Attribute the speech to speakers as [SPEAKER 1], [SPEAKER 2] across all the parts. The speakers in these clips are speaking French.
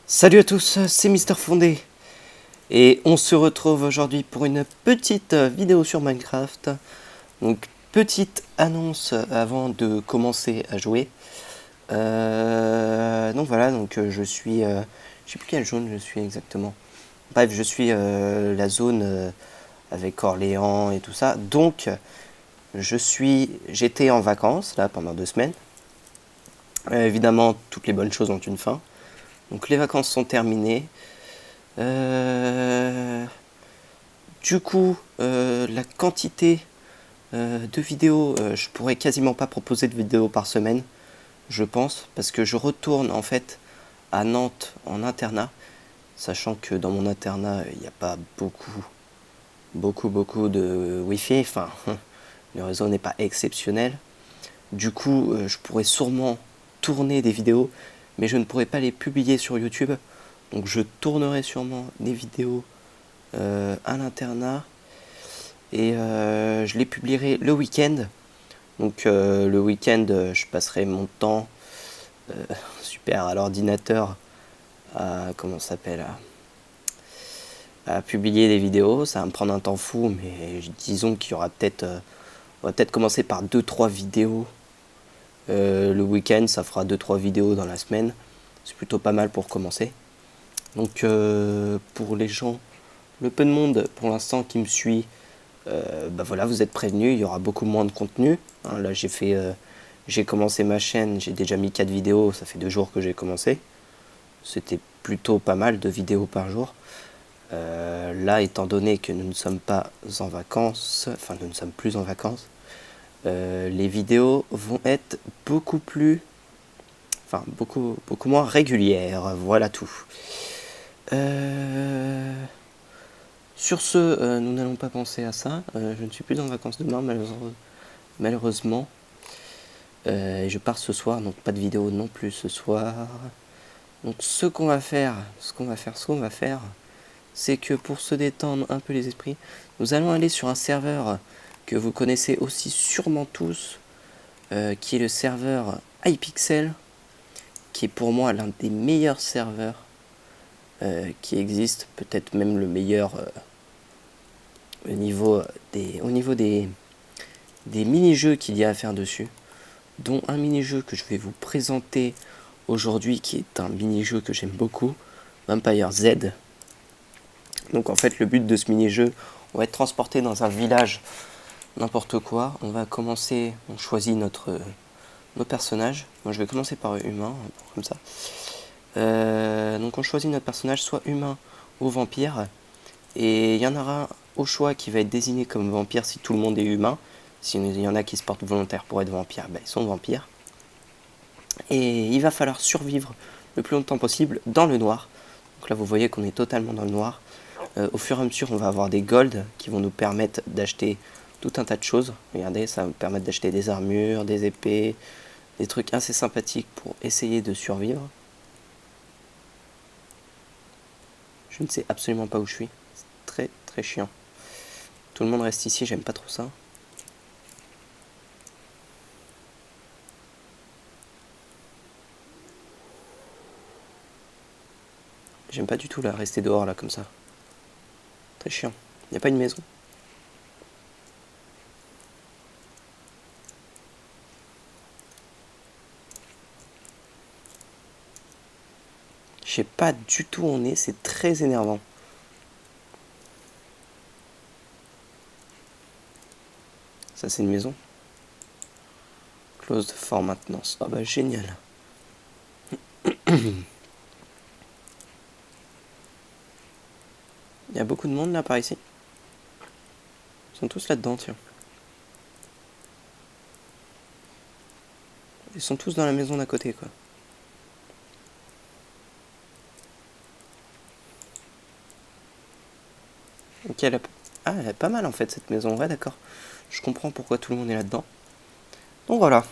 [SPEAKER 1] Salut à tous, c'est Mister Fondé et on se retrouve aujourd'hui pour une petite vidéo sur Minecraft. Donc petite annonce avant de commencer à jouer. Donc voilà, je suis, je sais plus quelle zone je suis exactement. Bref, je suis la zone avec Orléans et tout ça. Donc j'étais en vacances là pendant 2 semaines. Évidemment, toutes les bonnes choses ont une fin. Donc les vacances sont terminées. Euh, Du coup, la quantité de vidéos, je pourrais quasiment pas proposer de vidéos par semaine, je pense, parce que je retourne en fait à Nantes en internat, sachant que dans mon internat, il n'y a pas beaucoup de Wi-Fi, enfin, le réseau n'est pas exceptionnel. Du coup, je pourrais sûrement tourner des vidéos, mais je ne pourrais pas les publier sur YouTube. Donc je tournerai sûrement des vidéos à l'internat et je les publierai le week-end. Donc le week-end, je passerai mon temps super à l'ordinateur à comment ça s'appelle à publier des vidéos. Ça va me prendre un temps fou, mais disons qu'il y aura peut-être on va peut-être commencer par deux trois vidéos le week-end. Ça fera deux trois vidéos dans la semaine. C'est plutôt pas mal pour commencer. Donc pour les gens, le peu de monde pour l'instant qui me suit, bah voilà, vous êtes prévenus, il y aura beaucoup moins de contenu. Hein, là, j'ai commencé ma chaîne, j'ai déjà mis 4 vidéos, ça fait 2 jours que j'ai commencé. C'était plutôt pas mal de vidéos par jour. Là, étant donné que nous ne sommes pas en vacances, enfin nous ne sommes plus en vacances, les vidéos vont être beaucoup moins régulières. Voilà tout. Euh, Sur ce, nous n'allons pas penser à ça. Je ne suis plus en vacances demain, malheureusement. Et je pars ce soir, donc pas de vidéo non plus ce soir. Donc ce qu'on va faire, c'est que pour se détendre un peu les esprits, nous allons aller sur un serveur que vous connaissez aussi sûrement tous, qui est le serveur Hypixel, qui est pour moi l'un des meilleurs serveurs qui existe, peut-être même le meilleur au niveau des mini-jeux qu'il y a à faire dessus, dont un mini-jeu que je vais vous présenter aujourd'hui, qui est un mini-jeu que j'aime beaucoup, Vampire Z. Donc en fait, le but de ce mini-jeu, on va être transporté dans un village, n'importe quoi. On va commencer, on choisit nos personnages. Moi je vais commencer par humain, comme ça. Donc on choisit notre personnage, soit humain ou vampire. Et il y en aura au choix qui va être désigné comme vampire si tout le monde est humain. S'il y en a qui se portent volontaires pour être vampire, ben, ils sont vampires. Et il va falloir survivre le plus longtemps possible dans le noir. Donc là vous voyez qu'on est totalement dans le noir. Au fur et à mesure on va avoir des golds qui vont nous permettre d'acheter tout un tas de choses. Regardez, ça va nous permettre d'acheter des armures, des épées, des trucs assez sympathiques pour essayer de survivre. Je ne sais absolument pas où je suis. C'est très très chiant. Tout le monde reste ici, j'aime pas trop ça. J'aime pas du tout là, rester dehors là comme ça. Très chiant. Il n'y a pas une maison. Je sais pas du tout où on est, c'est très énervant. Ça c'est une maison. Closed for maintenance. Ah bah génial. Il y a beaucoup de monde là par ici. Ils sont tous là-dedans, tiens. Ils sont tous dans la maison d'à côté, quoi. Ok, ah, elle est pas mal en fait cette maison. Ouais, d'accord. Je comprends pourquoi tout le monde est là-dedans. Donc voilà.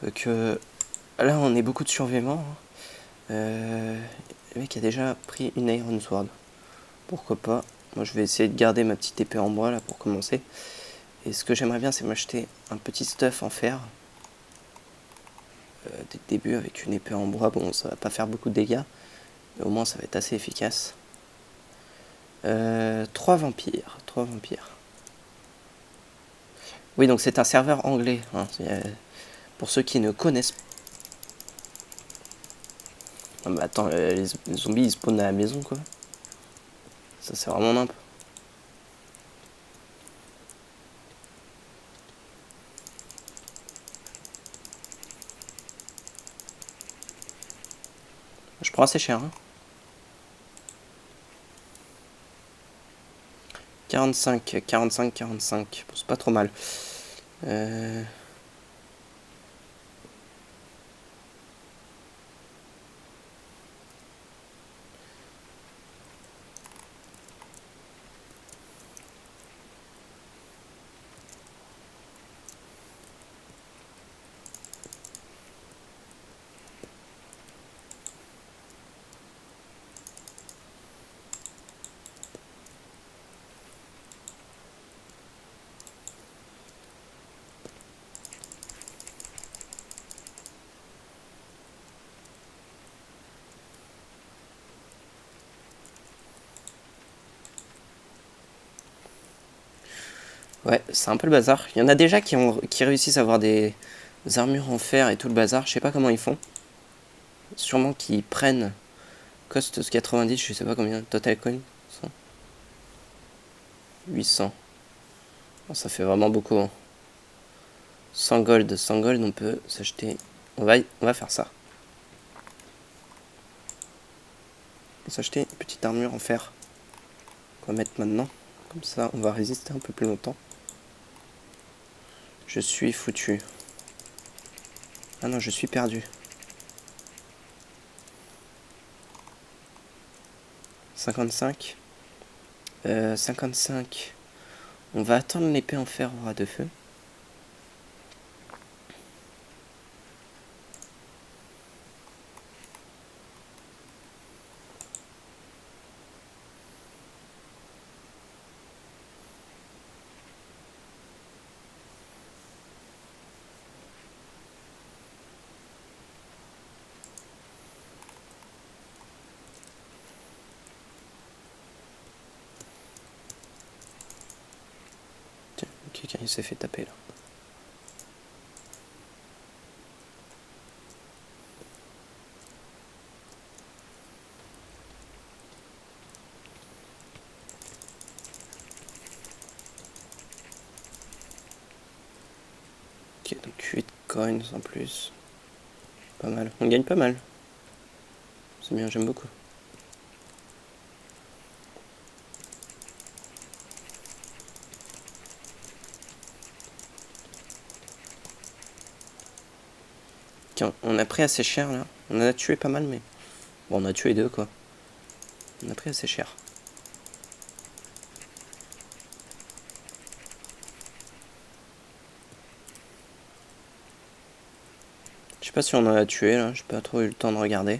[SPEAKER 1] Donc là, on est beaucoup de survivants. Le mec a déjà pris une Iron Sword. Pourquoi pas. Moi, je vais essayer de garder ma petite épée en bois là pour commencer. Et ce que j'aimerais bien, c'est m'acheter un petit stuff en fer. Dès le début, avec une épée en bois, bon, ça va pas faire beaucoup de dégâts. Mais au moins ça va être assez efficace. 3 vampires. 3 vampires. Oui, donc c'est un serveur anglais. Hein. Pour ceux qui ne connaissent pas. Ah bah attends, les zombies ils spawnent à la maison quoi. Ça c'est vraiment nimp. Je prends assez cher. Hein. 45, 45, 45. Bon, c'est pas trop mal. Ouais, c'est un peu le bazar. Il y en a déjà qui réussissent à avoir des armures en fer et tout le bazar. Je sais pas comment ils font. Sûrement qu'ils prennent cost 90, je sais pas combien. Total coin 800. Oh, ça fait vraiment beaucoup. Hein. 100 gold. 100 gold, on peut s'acheter. On va faire ça. On va s'acheter une petite armure en fer. Qu'on va mettre maintenant. Comme ça, on va résister un peu plus longtemps. Je suis foutu. Ah non, je suis perdu. 55. 55. On va attendre l'épée en fer au ras de feu. Tiens, quelqu'un s'est fait taper là. Ok, donc 8 coins en plus. Pas mal. On gagne pas mal. C'est bien, j'aime beaucoup. Tiens, on a pris assez cher là. On en a tué pas mal, mais. Bon, on a tué 2 quoi. On a pris assez cher. Je sais pas si on en a tué là, j'ai pas trop eu le temps de regarder.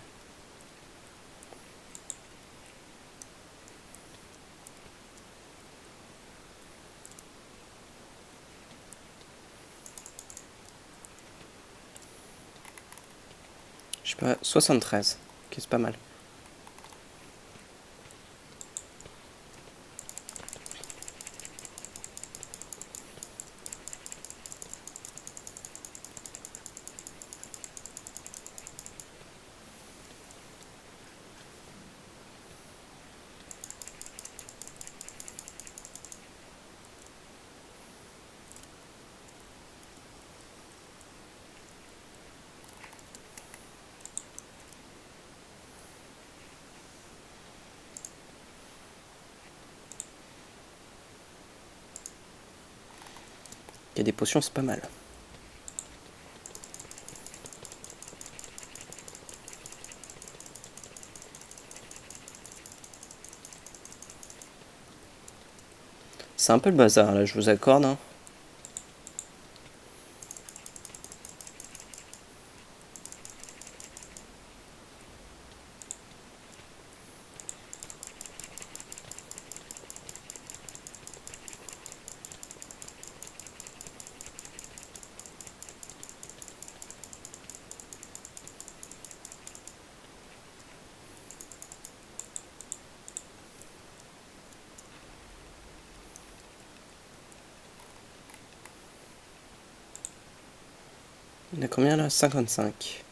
[SPEAKER 1] Je sais pas, 73. Ok, c'est pas mal. Il y a des potions, c'est pas mal. C'est un peu le bazar là, je vous accorde. Hein. On a combien là? 55.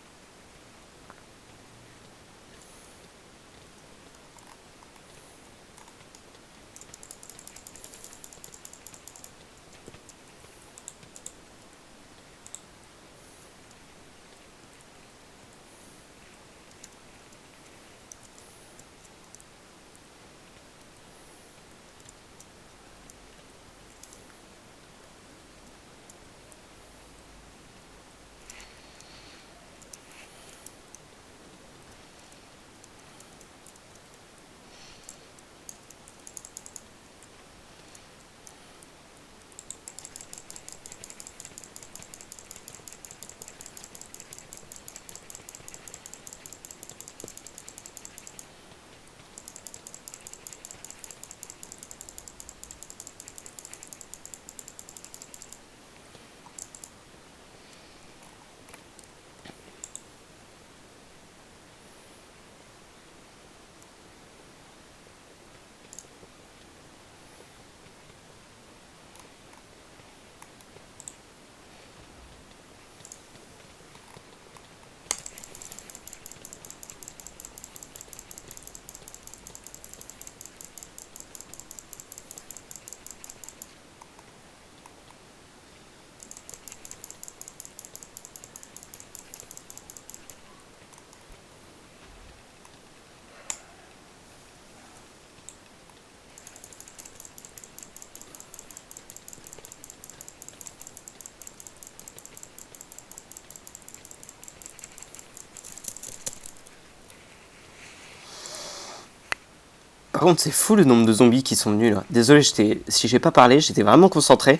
[SPEAKER 1] Par contre, c'est fou le nombre de zombies qui sont venus là. Désolé, si j'ai pas parlé, j'étais vraiment concentré.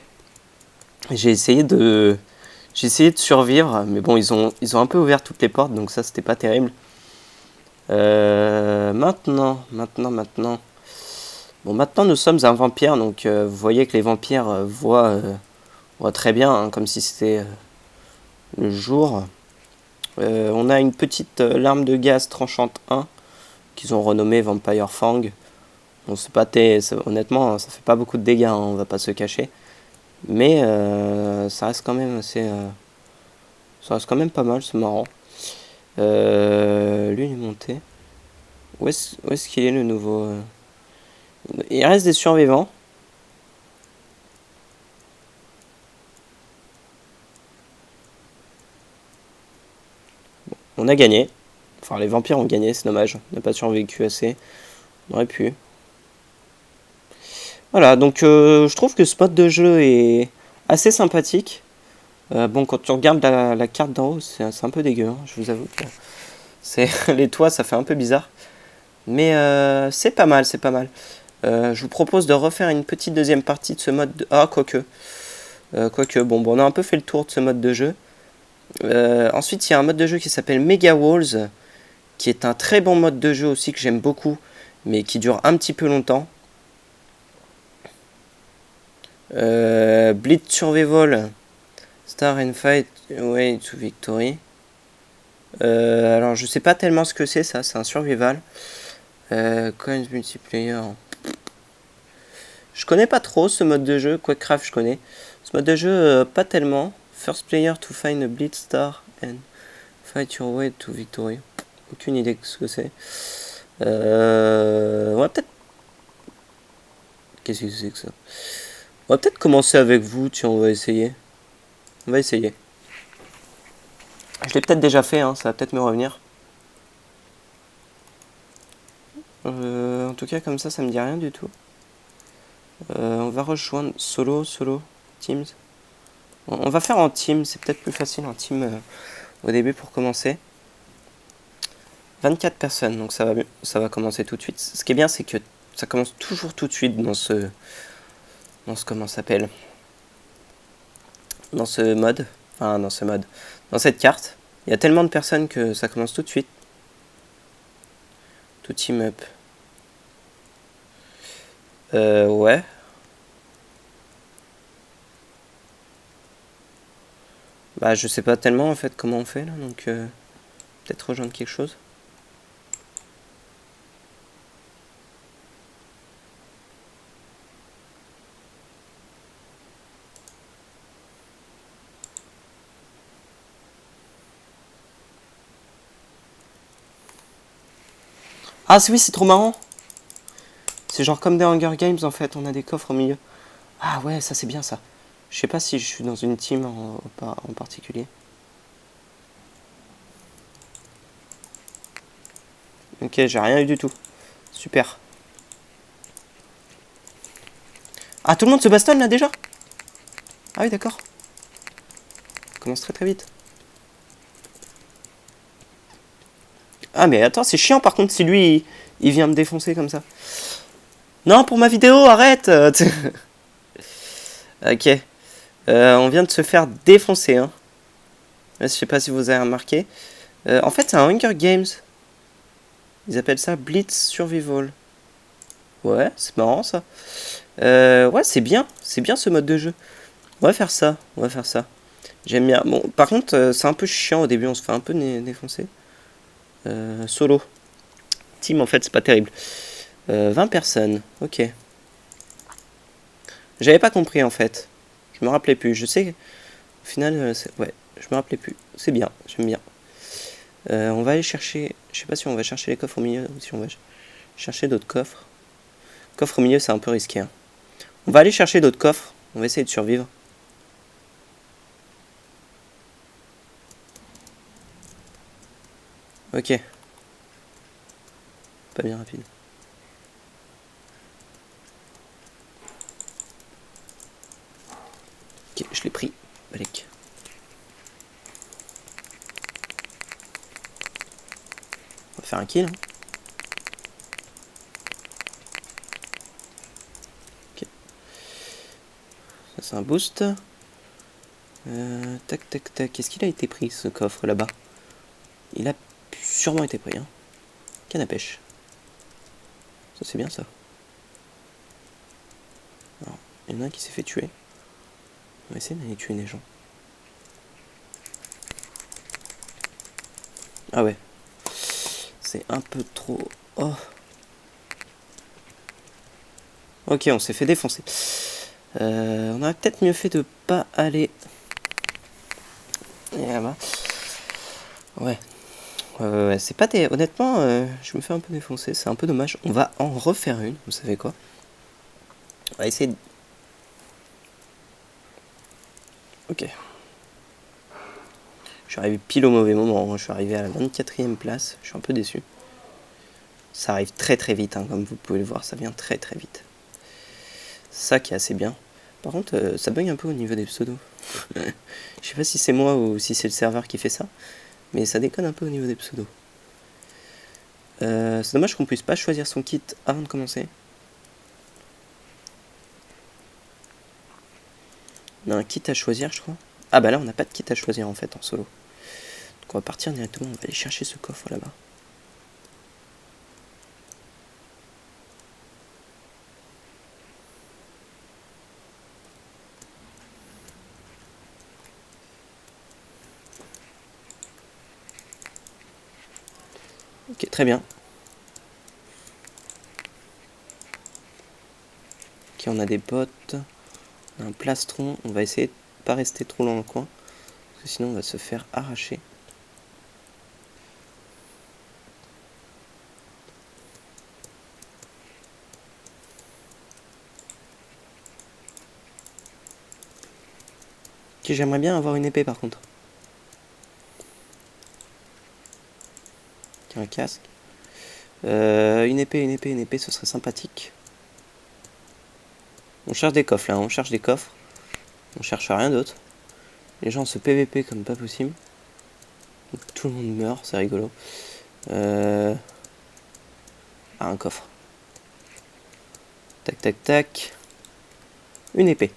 [SPEAKER 1] J'ai essayé de survivre, mais bon, ils ont un peu ouvert toutes les portes, donc ça, c'était pas terrible. Maintenant. Bon, maintenant, nous sommes un vampire, donc vous voyez que les vampires voient très bien, hein, comme si c'était le jour. On a une petite larme de gaz tranchante 1, qu'ils ont renommée Vampire Fang. Bon, honnêtement, ça fait pas beaucoup de dégâts, hein, on va pas se cacher. Mais ça reste quand même assez... ça reste quand même pas mal, c'est marrant. Lui, il est monté. Où est-ce qu'il est le nouveau Il reste des survivants. On a gagné. Enfin, les vampires ont gagné, c'est dommage. On n'a pas survécu assez. On aurait pu. Voilà, donc je trouve que ce mode de jeu est assez sympathique. Bon, quand tu regardes la carte d'en haut, c'est un peu dégueu, hein, je vous avoue. Les toits, ça fait un peu bizarre. Mais c'est pas mal, c'est pas mal. Je vous propose de refaire une petite deuxième partie de ce mode de... Ah, quoique. Bon, on a un peu fait le tour de ce mode de jeu. Ensuite, il y a un mode de jeu qui s'appelle Mega Walls, qui est un très bon mode de jeu aussi que j'aime beaucoup, mais qui dure un petit peu longtemps. Blitz Survival, Star and Fight, Way to Victory. Alors, je sais pas tellement ce que c'est, ça, c'est un survival. Coins multiplayer. Je connais pas trop ce mode de jeu, Quackcraft je connais. Ce mode de jeu, pas tellement. First player to find a Blitz Star and fight your way to victory. Aucune idée de ce que c'est. On va peut-être... Qu'est-ce que c'est que ça? On va peut-être commencer avec vous, tiens, on va essayer. On va essayer. Je l'ai peut-être déjà fait, hein, ça va peut-être me revenir. En tout cas, comme ça me dit rien du tout. On va rejoindre solo, teams. On va faire en team, c'est peut-être plus facile en team au début pour commencer. 24 personnes, donc ça va commencer tout de suite. Ce qui est bien, c'est que ça commence toujours tout de suite dans ce comment ça s'appelle, dans ce mode, dans cette carte. Il y a tellement de personnes que ça commence tout de suite. Tout team up. Ouais. Bah je sais pas tellement en fait comment on fait là, donc peut-être rejoindre quelque chose. Ah oui, c'est trop marrant. C'est genre comme des Hunger Games en fait, on a des coffres au milieu. Ah ouais, ça c'est bien ça. Je sais pas si je suis dans une team en particulier. Ok, j'ai rien eu du tout. Super. Ah, tout le monde se bastonne là déjà? Ah oui, d'accord. Ça commence très très vite. Ah mais attends, c'est chiant par contre si lui il vient me défoncer comme ça. Non, pour ma vidéo, arrête. Ok. On vient de se faire défoncer. Hein. Je sais pas si vous avez remarqué. En fait, c'est un Hunger Games. Ils appellent ça Blitz Survival. Ouais, c'est marrant ça. Ouais, c'est bien. C'est bien ce mode de jeu. On va faire ça. On va faire ça. J'aime bien. Bon, par contre, c'est un peu chiant au début. On se fait un peu défoncer. Solo. Team, en fait, c'est pas terrible. 20 personnes. Ok. J'avais pas compris en fait. Je me rappelais plus. Je sais. Au final, ouais, je me rappelais plus. C'est bien. J'aime bien. On va aller chercher. Je sais pas si on va chercher les coffres au milieu ou si on va chercher d'autres coffres. Coffre au milieu, c'est un peu risqué. Hein. On va aller chercher d'autres coffres. On va essayer de survivre. Ok. Pas bien rapide. Ok, je l'ai pris. Balek. On va faire un kill. Hein. Ok. Ça, c'est un boost. Tac, tac, tac. Est-ce qu'il a été pris, ce coffre là-bas? Il a sûrement été pris. Hein. Canne à pêche. Ça, c'est bien ça. Alors, il y en a un qui s'est fait tuer. On va essayer d'aller tuer les gens. Ah ouais. C'est un peu trop... Oh. Ok, on s'est fait défoncer. On aurait peut-être mieux fait de pas aller... là-bas. Ouais. Ouais, c'est pas des... Honnêtement, je me fais un peu défoncer. C'est un peu dommage. On va en refaire une. Vous savez quoi? On va essayer de... Ok. Je suis arrivé pile au mauvais moment. Je suis arrivé à la 24e place. Je suis un peu déçu. Ça arrive très très vite. Hein, comme vous pouvez le voir, ça vient très très vite. Ça qui est assez bien. Par contre, ça bug un peu au niveau des pseudos. Je sais pas si c'est moi ou si c'est le serveur qui fait ça. Mais ça déconne un peu au niveau des pseudos. C'est dommage qu'on puisse pas choisir son kit avant de commencer. On a un kit à choisir, je crois. Ah bah là, on n'a pas de kit à choisir en fait en solo. Donc on va partir directement, on va aller chercher ce coffre là-bas. Ok, très bien. Ok, on a des potes. On a un plastron. On va essayer de pas rester trop dans le coin. Parce que sinon on va se faire arracher. Ok, j'aimerais bien avoir une épée par contre. Ok, un casque. Une épée, ce serait sympathique. On cherche des coffres là, on cherche des coffres. On cherche rien d'autre. Les gens se PVP comme pas possible. Donc, tout le monde meurt, c'est rigolo. Ah, un coffre. Tac, tac, tac. Une épée.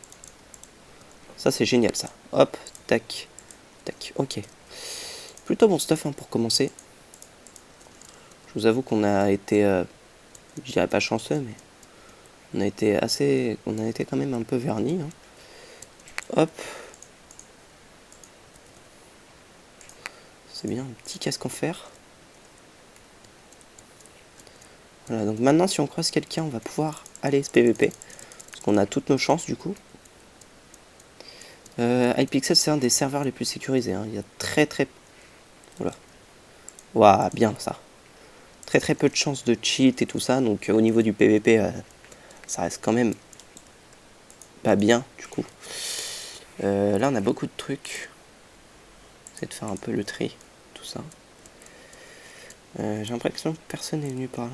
[SPEAKER 1] Ça, c'est génial, ça. Hop, tac, tac. Ok. Plutôt bon stuff hein, pour commencer. Je vous avoue qu'on a été, je dirais pas chanceux, mais on a été assez, on a été quand même un peu vernis. Hein. Hop. C'est bien, un petit casque en fer. Voilà, donc maintenant, si on croise quelqu'un, on va pouvoir aller se PVP. Parce qu'on a toutes nos chances, du coup. Hypixel, c'est un des serveurs les plus sécurisés. Hein. Il y a très... Voilà. Waouh, bien ça. très peu de chances de cheat et tout ça. Donc au niveau du PVP, ça reste quand même pas bien du coup. Là on a beaucoup de trucs. C'est de faire un peu le tri, tout ça. J'ai l'impression que personne n'est venu par là.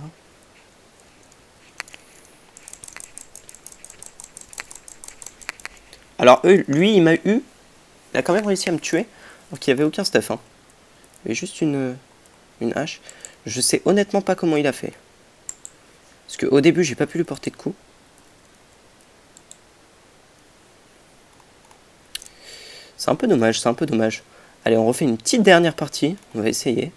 [SPEAKER 1] Alors lui il m'a eu. Il a quand même réussi à me tuer. Alors qu'il n'y avait aucun stuff. Hein. Il y avait juste une hache. Je sais honnêtement pas comment il a fait. Parce qu'au début j'ai pas pu lui porter de coup. C'est un peu dommage, c'est un peu dommage. Allez, on refait une petite dernière partie. On va essayer.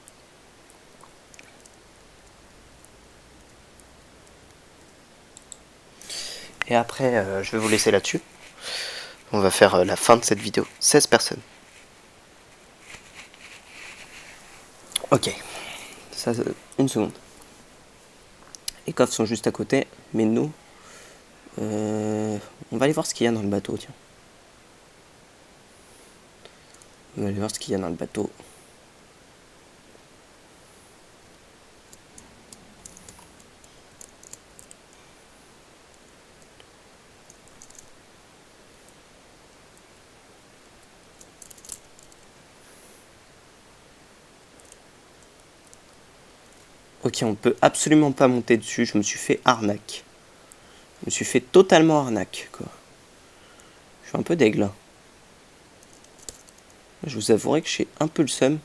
[SPEAKER 1] Et après, je vais vous laisser là-dessus. On va faire la fin de cette vidéo. 16 personnes. Ok. Ça, une seconde. Les coffres sont juste à côté. Mais nous, on va aller voir ce qu'il y a dans le bateau, tiens. On va aller voir ce qu'il y a dans le bateau. Ok, on peut absolument pas monter dessus. Je me suis fait arnaque. Je me suis fait totalement arnaque, quoi. Je suis un peu deg, là. Je vous avouerai que j'ai un peu le seum.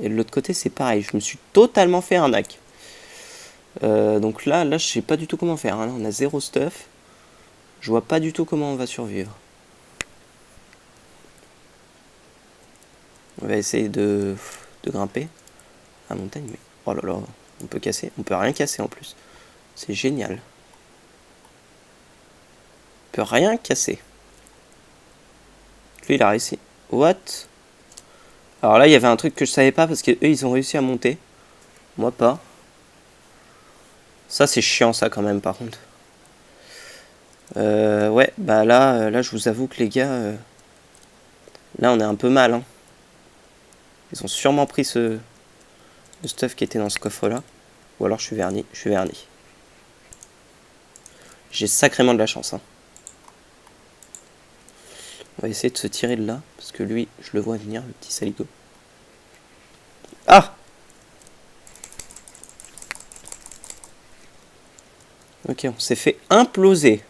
[SPEAKER 1] Et de l'autre côté, c'est pareil. Je me suis totalement fait arnaque. Donc là, je sais pas du tout comment faire. Hein. Là, on a zéro stuff. Je vois pas du tout comment on va survivre. On va essayer de grimper à la montagne. Mais oh là là, on peut casser. On peut rien casser en plus. C'est génial. On peut rien casser. Lui, il a réussi. What? Alors là, il y avait un truc que je savais pas parce que eux, ils ont réussi à monter. Moi, pas. Ça, c'est chiant, ça, quand même, par contre. Ouais, bah là, je vous avoue que les gars... là, on est un peu mal, hein. Ils ont sûrement pris le stuff qui était dans ce coffre-là. Ou alors, je suis verni. Je suis verni. J'ai sacrément de la chance, hein. On va essayer de se tirer de là. Parce que lui, je le vois venir, le petit saligo. Ah! Ok, on s'est fait imploser.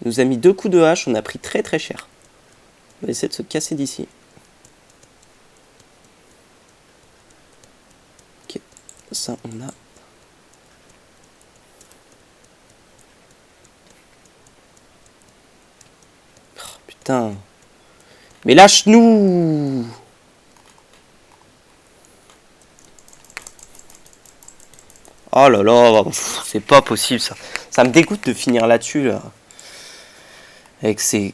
[SPEAKER 1] Il nous a mis 2 coups de hache, on a pris très très cher. On va essayer de se casser d'ici. Ok, ça on a. Oh, putain. Mais lâche-nous! Oh là là, c'est pas possible ça. Ça me dégoûte de finir là-dessus là. Avec ces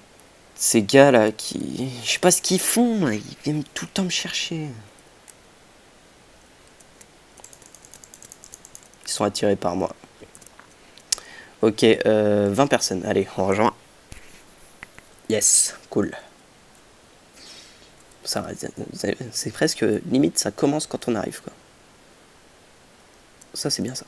[SPEAKER 1] gars là qui... Je sais pas ce qu'ils font, là. Ils viennent tout le temps me chercher. Ils sont attirés par moi. Ok, 20 personnes. Allez, on rejoint. Yes, cool. Ça, c'est presque limite, ça commence quand on arrive quoi. Ça c'est bien ça.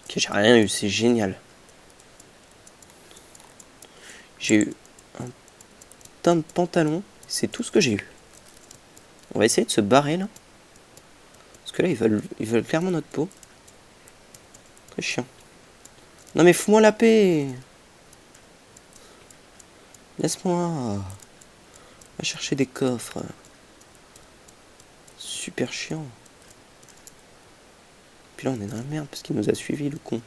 [SPEAKER 1] Ok, j'ai rien eu, c'est génial. J'ai eu un teint de pantalon, c'est tout ce que j'ai eu. On va essayer de se barrer là. Parce que là ils veulent clairement notre peau. Très chiant. Non mais fous-moi la paix. Laisse-moi. Va chercher des coffres. Super chiant. Puis là on est dans la merde parce qu'il nous a suivis le con.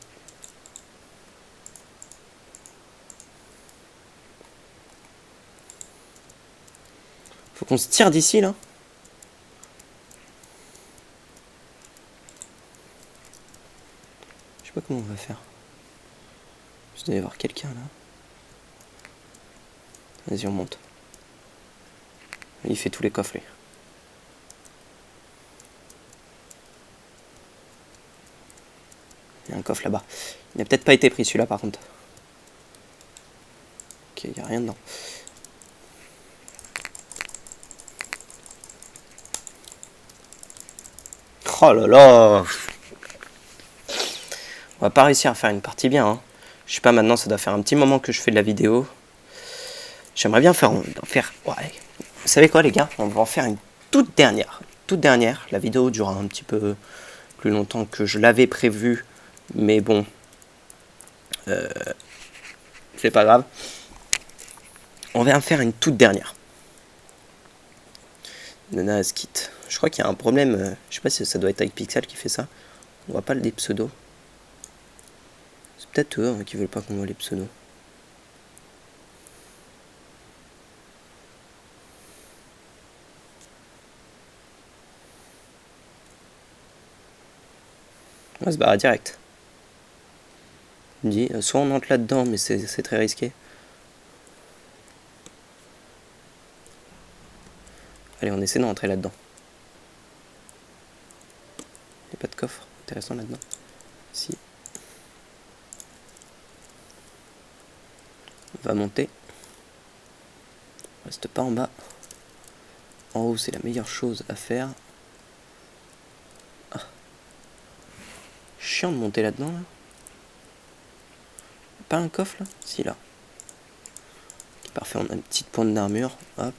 [SPEAKER 1] Faut qu'on se tire d'ici là. Je sais pas comment on va faire. Je dois y avoir quelqu'un là. Vas-y on monte. Il fait tous les coffres lui. Il y a un coffre là-bas. Il n'a peut-être pas été pris celui-là par contre. Ok, il n'y a rien dedans. Oh là là! On va pas réussir à faire une partie bien. Hein. Je sais pas, maintenant ça doit faire un petit moment que je fais de la vidéo. J'aimerais bien faire... Ouais. Vous savez quoi les gars? On va en faire une toute dernière. Toute dernière. La vidéo durera un petit peu plus longtemps que je l'avais prévu. Mais bon. C'est pas grave. On va en faire une toute dernière. Nana Skit. Je crois qu'il y a un problème. Je sais pas si ça doit être avec Pixel qui fait ça. On voit pas des pseudos. C'est peut-être eux qui veulent pas qu'on voit les pseudos. On va se barrer direct. Il me dit, soit on entre là-dedans, mais c'est très risqué. Allez, on essaie d'entrer là-dedans. Il n'y a pas de coffre intéressant là-dedans. Si. On va monter. On reste pas en bas. En haut, c'est la meilleure chose à faire. Ah. Chiant de monter là-dedans, là. Pas un coffre, là? Si, là. Okay, parfait, on a une petite pointe d'armure. Hop.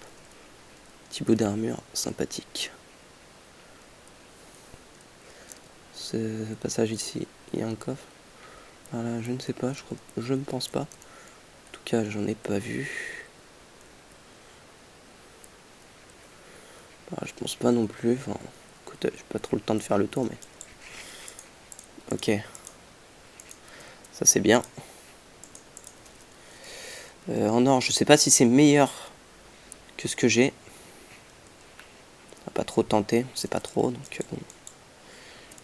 [SPEAKER 1] Petit bout d'armure, sympathique. Ce passage ici, il y a un coffre. Voilà, je ne sais pas, je ne pense pas. En tout cas, j'en ai pas vu. Bah, je pense pas non plus. Enfin, écoute, j'ai pas trop le temps de faire le tour, mais... Ok. Ça, c'est bien. En or, je sais pas si c'est meilleur que ce que j'ai. On va pas trop tenter, c'est pas trop, donc... bon.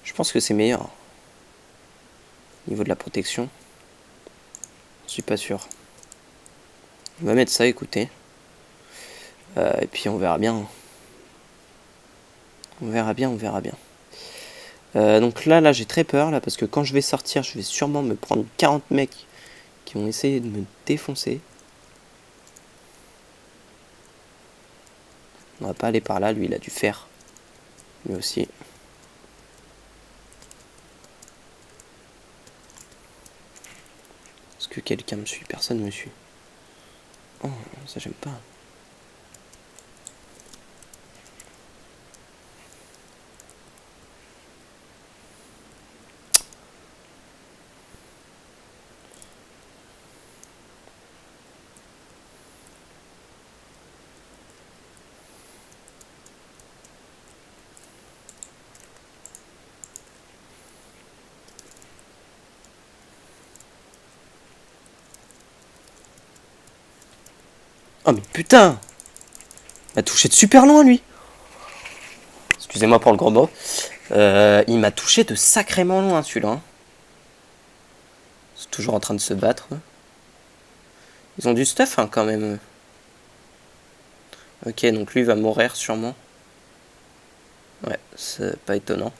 [SPEAKER 1] Je pense que c'est meilleur. Au niveau de la protection. Je suis pas sûr. On va mettre ça, écoutez. Et puis on verra bien. On verra bien, on verra bien. Donc là j'ai très peur, là, parce que quand je vais sortir, je vais sûrement me prendre 40 mecs qui vont essayer de me défoncer. On va pas aller par là, lui il a du fer. Lui aussi. Est-ce que quelqu'un me suit? Personne me suit. Oh, ça j'aime pas. Oh mais putain! Il m'a touché de super loin lui! Excusez-moi pour le gros mot. Il m'a touché de sacrément loin celui-là. Hein. C'est toujours en train de se battre. Ils ont du stuff hein, quand même. Ok, donc lui va mourir sûrement. Ouais, c'est pas étonnant.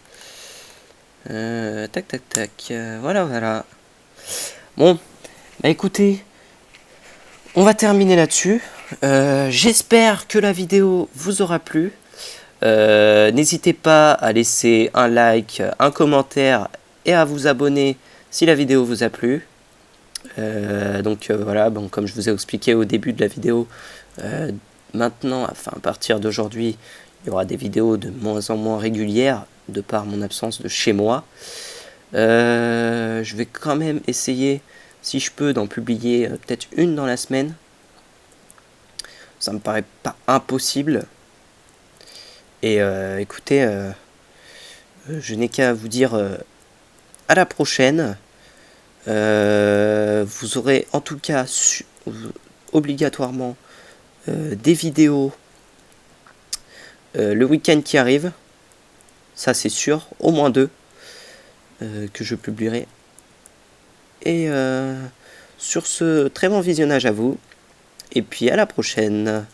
[SPEAKER 1] Tac tac tac. Voilà, voilà. Bon, bah écoutez, on va terminer là-dessus. J'espère que la vidéo vous aura plu. N'hésitez pas à laisser un like, un commentaire et à vous abonner si la vidéo vous a plu. Voilà, bon, comme je vous ai expliqué au début de la vidéo, maintenant, enfin à partir d'aujourd'hui, il y aura des vidéos de moins en moins régulières de par mon absence de chez moi. Je vais quand même essayer, si je peux, d'en publier peut-être une dans la semaine. Ça me paraît pas impossible. Et écoutez, je n'ai qu'à vous dire à la prochaine. Vous aurez en tout cas obligatoirement des vidéos le week-end qui arrive. Ça c'est sûr, au moins 2 que je publierai. Et sur ce, très bon visionnage à vous. Et puis à la prochaine.